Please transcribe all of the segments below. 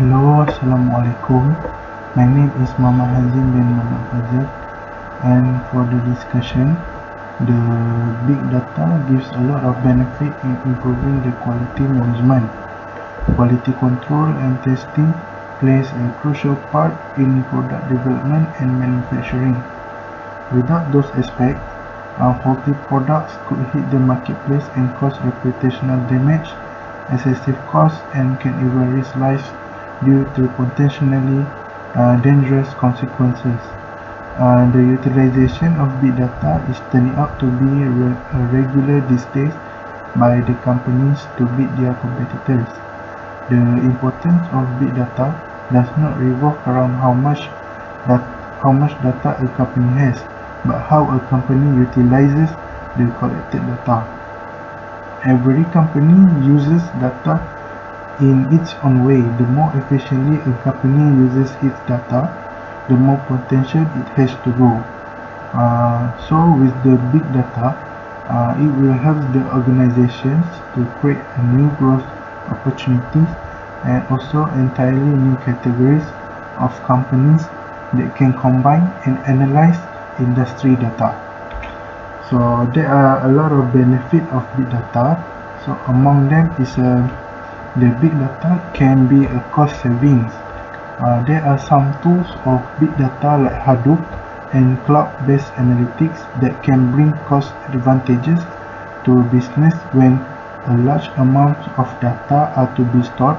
Hello, Assalamualaikum. My name is Muhammad Hazim bin Muhammad Fazil, and for the discussion, the big data gives a lot of benefit in improving the quality management. Quality control and testing plays a crucial part in product development and manufacturing. Without those aspects, faulty products could hit the marketplace and cause reputational damage, excessive costs, and can even risk lives due to potentially dangerous consequences. The utilization of big data is turning out to be regular these days by the companies to beat their competitors. The importance of big data does not revolve around how much data a company has, but how a company utilizes the collected data. Every company uses data in its own way. The more efficiently a company uses its data, the more potential it has to grow. So with the big data, it will help the organizations to create a new growth opportunities and also entirely new categories of companies that can combine and analyze industry data. So there are a lot of benefits of big data. So among them is the big data can be a cost savings. There are some tools of big data like Hadoop and cloud-based analytics that can bring cost advantages to business when a large amount of data are to be stored,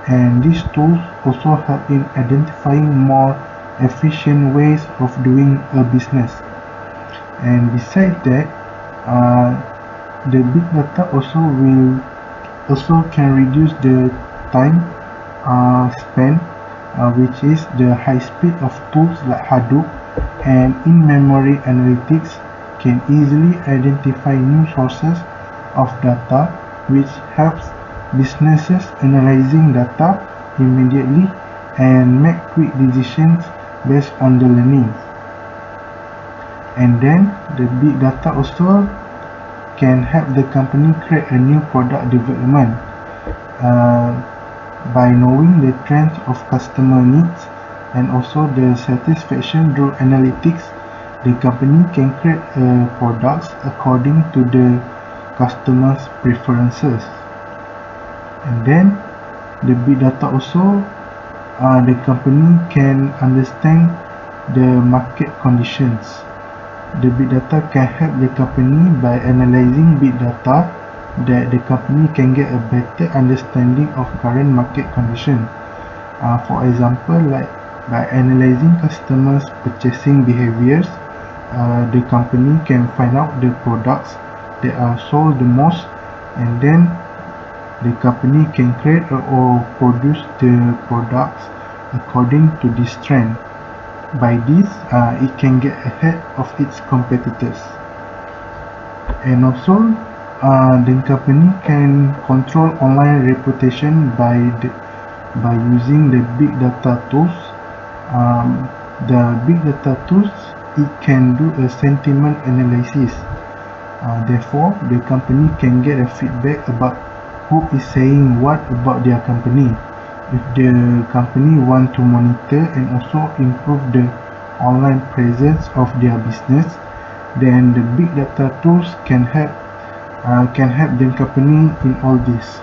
and these tools also help in identifying more efficient ways of doing a business. And besides that, the big data also can reduce the time spent, which is the high speed of tools like Hadoop and in-memory analytics can easily identify new sources of data, which helps businesses analyzing data immediately and make quick decisions based on the learnings. And then the big data also can help the company create a new product development. By knowing the trends of customer needs and also the satisfaction through analytics, the company can create products according to the customer's preferences. And then the big data also, the company can understand the market conditions. The big data can help the company by analyzing big data that the company can get a better understanding of current market condition. For example, like by analyzing customers' purchasing behaviors, the company can find out the products that are sold the most, and then the company can create or produce the products according to this trend. By this, it can get ahead of its competitors. And also, the company can control online reputation by using the big data tools. The big data tools, it can do a sentiment analysis. Therefore, the company can get a feedback about who is saying what about their company. If the company want to monitor and also improve the online presence of their business, then the big data tools can help the company in all this.